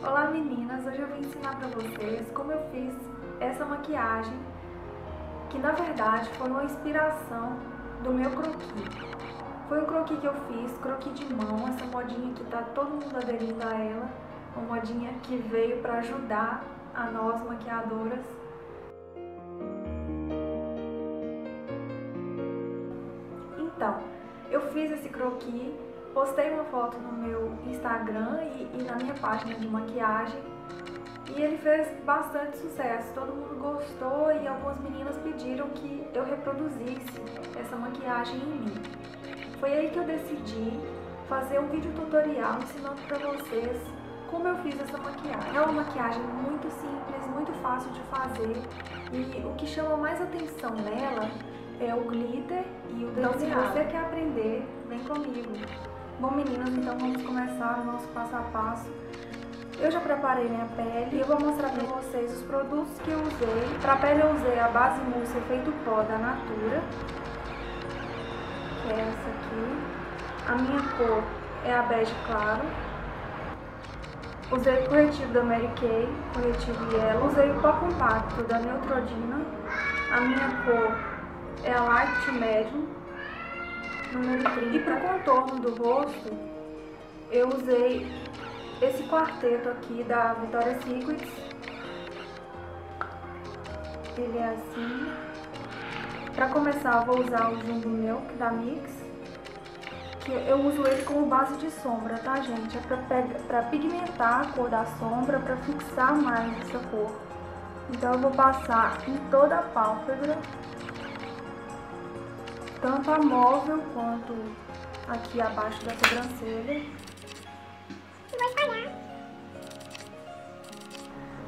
Olá meninas, hoje eu vim ensinar pra vocês como eu fiz essa maquiagem, que na verdade foi uma inspiração do meu croquis. Foi um croquis que eu fiz, croquis de mão, essa modinha que tá todo mundo aderindo a ela, uma modinha que veio para ajudar a nós maquiadoras. Então, eu fiz esse croquis, postei uma foto no meu Instagram e na minha página de maquiagem e ele fez bastante sucesso, todo mundo gostou e algumas meninas pediram que eu reproduzisse essa maquiagem em mim. Foi aí que eu decidi fazer um vídeo tutorial ensinando para vocês como eu fiz essa maquiagem. É uma maquiagem muito simples, muito fácil de fazer e o que chama mais atenção nela é o glitter e o desenho. Então, se você quer aprender, vem comigo. Bom, meninas, então vamos começar o nosso passo a passo. Eu já preparei minha pele e eu vou mostrar para vocês os produtos que eu usei. Para a pele eu usei a base mousse efeito pó da Natura, que é essa aqui. A minha cor é a bege claro. Usei o corretivo da Mary Kay, corretivo Yellow. Usei o pó compacto da Neutrogena. A minha cor é a Light to Medium, número 30. E para o contorno do rosto, eu usei esse quarteto aqui da Victoria's Secret. Ele é assim. Para começar, eu vou usar o Jumbo Milk da Mix, que eu uso ele como base de sombra, tá, gente? É para pigmentar a cor da sombra, para fixar mais essa cor. Então eu vou passar em toda a pálpebra, tanto a móvel quanto aqui abaixo da sobrancelha. E vou espalhar.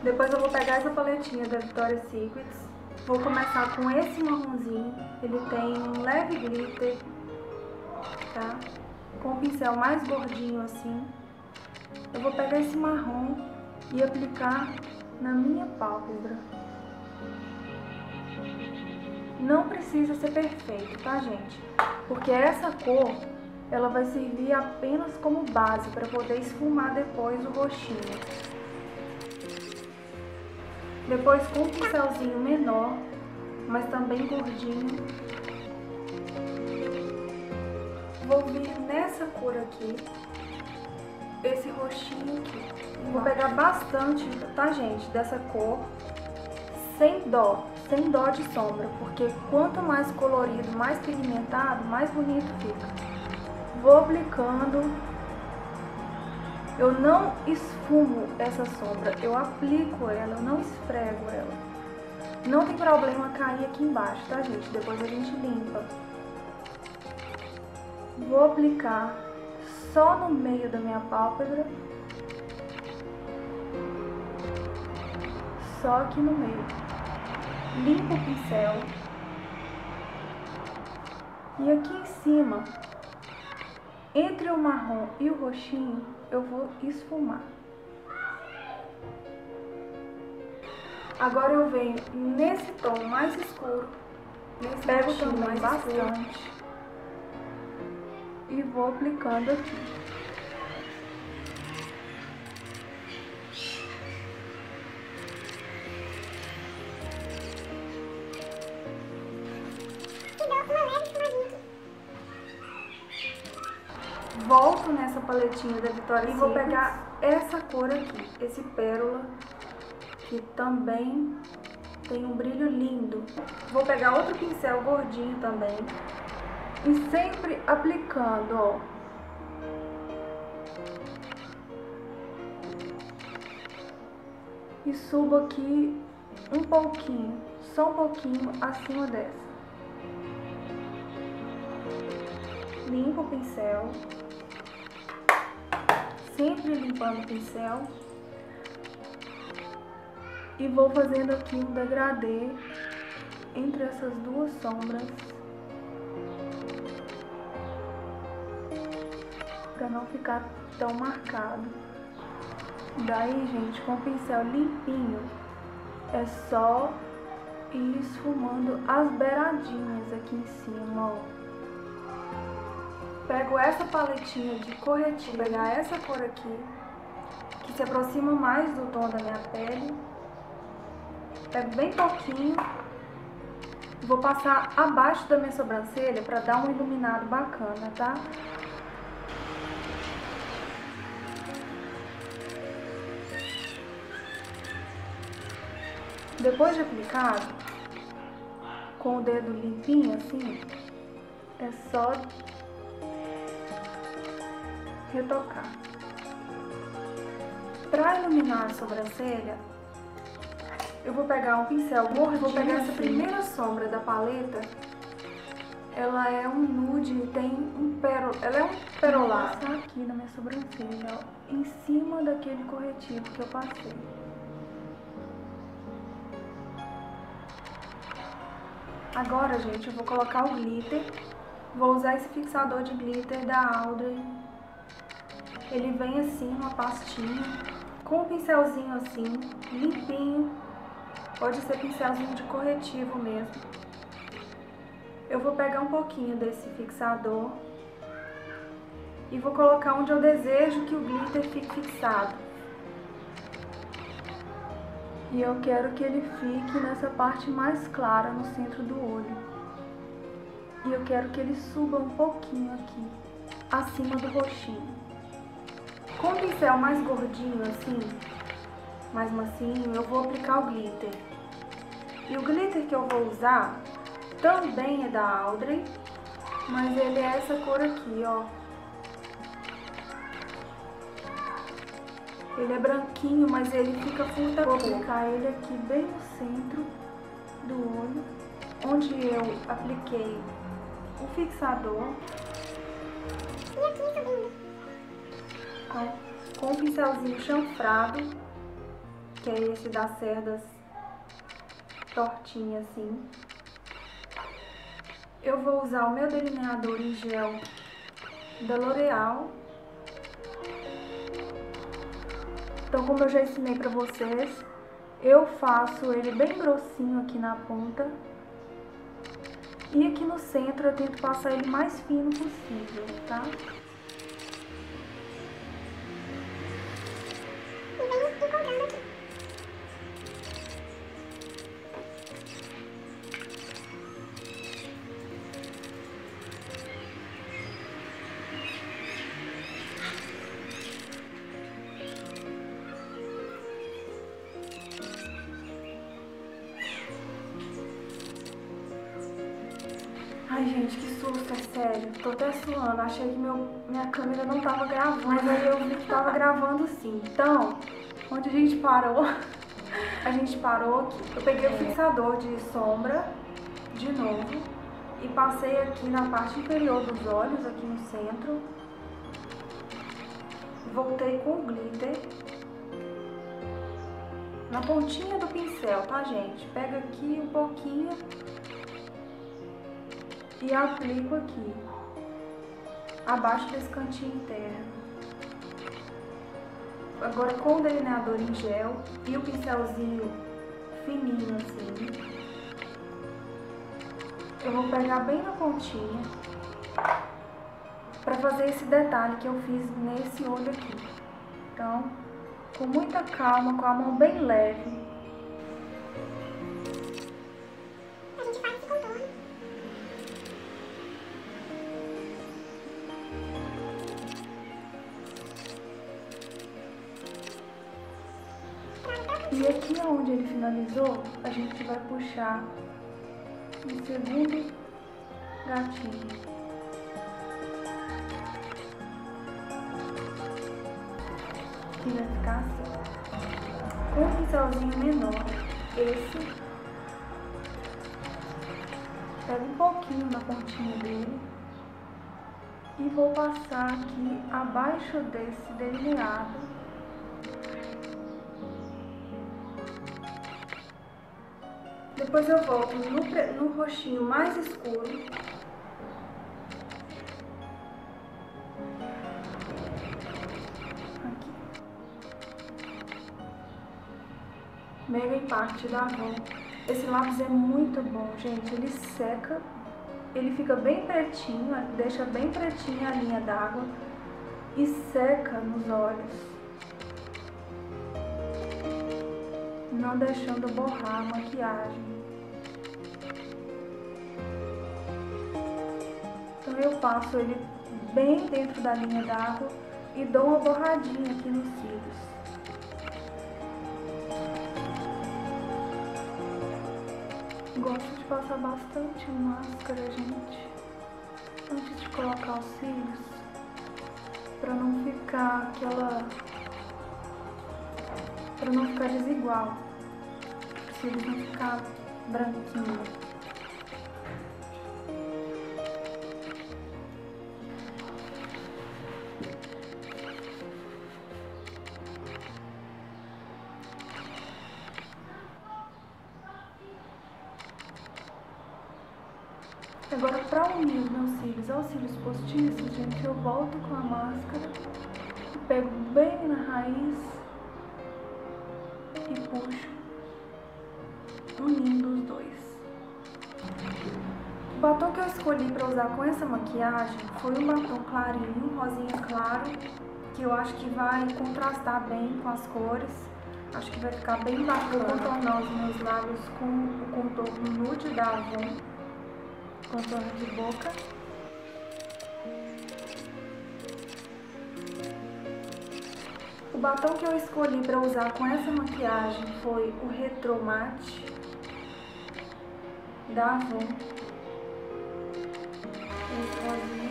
Depois eu vou pegar essa paletinha da Victoria's Secret. Vou começar com esse marronzinho. Ele tem um leve glitter, tá? Com o pincel mais gordinho assim. Eu vou pegar esse marrom e aplicar na minha pálpebra. Não precisa ser perfeito, tá, gente? Porque essa cor, ela vai servir apenas como base para poder esfumar depois o rostinho. Depois, com um pincelzinho menor, mas também gordinho, vou vir nessa cor aqui, esse rostinho aqui. Vou pegar bastante, tá, gente, dessa cor, sem dó de sombra, porque quanto mais colorido, mais pigmentado, mais bonito fica. Vou aplicando, eu não esfumo essa sombra, eu aplico ela, eu não esfrego ela. Não tem problema cair aqui embaixo, tá, gente? Depois a gente limpa. Vou aplicar só no meio da minha pálpebra, só aqui no meio. Limpo o pincel e aqui em cima, entre o marrom e o roxinho, eu vou esfumar. Agora eu venho nesse tom mais escuro, pego também bastante e vou aplicando aqui. Volto nessa paletinha da Victoria's e vou pegar essa cor aqui, esse pérola, que também tem um brilho lindo. Vou pegar outro pincel gordinho também e sempre aplicando, ó. E subo aqui um pouquinho, só um pouquinho acima dessa. Limpo o pincel. Sempre limpando o pincel e vou fazendo aqui um degradê entre essas duas sombras para não ficar tão marcado. Daí, gente, com o pincel limpinho é só ir esfumando as beiradinhas aqui em cima, ó. Pego essa paletinha de corretivo, pegar essa cor aqui, que se aproxima mais do tom da minha pele. Pego bem pouquinho. Vou passar abaixo da minha sobrancelha para dar um iluminado bacana, tá? Depois de aplicado, com o dedo limpinho assim, é só retocar. Para iluminar a sobrancelha, eu vou pegar um pincel gordinho, vou pegar essa primeira sombra da paleta. Ela é um nude, tem ela é um perolado. Vou passar aqui na minha sobrancelha, ó, em cima daquele corretivo que eu passei. Agora, gente, eu vou colocar o glitter. Vou usar esse fixador de glitter da Audrey. Ele vem assim, uma pastinha, com um pincelzinho assim, limpinho. Pode ser pincelzinho de corretivo mesmo. Eu vou pegar um pouquinho desse fixador e vou colocar onde eu desejo que o glitter fique fixado. E eu quero que ele fique nessa parte mais clara, no centro do olho. E eu quero que ele suba um pouquinho aqui, acima do roxinho. Com o pincel mais gordinho assim, mais macio, eu vou aplicar o glitter. E o glitter que eu vou usar também é da Audrey, mas ele é essa cor aqui, ó. Ele é branquinho, mas ele fica furta. Vou aplicar ele aqui bem no centro do olho, onde eu apliquei o fixador. E aqui subindo. Com um pincelzinho chanfrado, que é esse das cerdas tortinhas assim. Eu vou usar o meu delineador em gel da L'Oréal. Então, como eu já ensinei pra vocês, eu faço ele bem grossinho aqui na ponta. E aqui no centro eu tento passar ele mais fino possível, tá? E vem encontrando aqui. Ai, gente, que susto, é sério. Tô até suando. Achei que minha câmera não tava gravando, mas aí eu vi que tava gravando sim. Então, onde a gente parou? A gente parou aqui. Eu peguei o fixador de sombra, de novo, e passei aqui na parte inferior dos olhos, aqui no centro. Voltei com o glitter na pontinha do pincel, tá, gente? Pega aqui um pouquinho e aplico aqui, abaixo desse cantinho interno. Agora com o delineador em gel e o pincelzinho fininho assim, eu vou pegar bem na pontinha para fazer esse detalhe que eu fiz nesse olho aqui. Então, com muita calma, com a mão bem leve, A gente faz esse contorno. e aqui onde ele finalizou, a gente vai puxar o segundo gatinho. Que vai ficar assim. Com um pincelzinho menor, esse, pego um pouquinho na pontinha dele e vou passar aqui abaixo desse delineado. Depois eu volto no roxinho mais escuro. Aqui. Mega Impact da Avon. Esse lápis é muito bom, gente. Ele seca, ele fica bem pretinho, deixa bem pretinha a linha d'água e seca nos olhos. não deixando borrar a maquiagem. Então eu passo ele bem dentro da linha d'água e dou uma borradinha aqui nos cílios. Gosto de passar bastante máscara, gente, antes de colocar os cílios, para não ficar desigual, os cílios não ficar branquinho. Agora, para unir os meus cílios aos cílios postiços, gente, eu volto com a máscara, pego bem na raiz e puxo, unindo os dois. O batom que eu escolhi para usar com essa maquiagem foi um batom clarinho, rosinha claro, que eu acho que vai contrastar bem com as cores. Acho que vai ficar bem bacana contornar os meus lábios com o contorno nude da Avon. Contorno de boca. O batom que eu escolhi para usar com essa maquiagem foi o Retro Matte da Avon. Esse rosinho.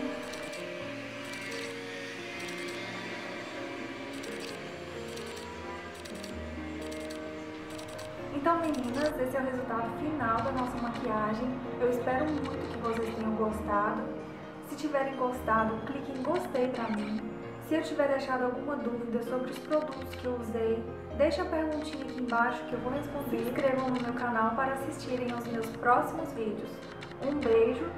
Então, meninas, esse é o resultado final da nossa maquiagem. Eu espero muito que vocês tenham gostado. Se tiverem gostado, clique em gostei pra mim. Se eu tiver deixado alguma dúvida sobre os produtos que eu usei, deixa a perguntinha aqui embaixo que eu vou responder. Se inscrevam no meu canal para assistirem aos meus próximos vídeos. Um beijo!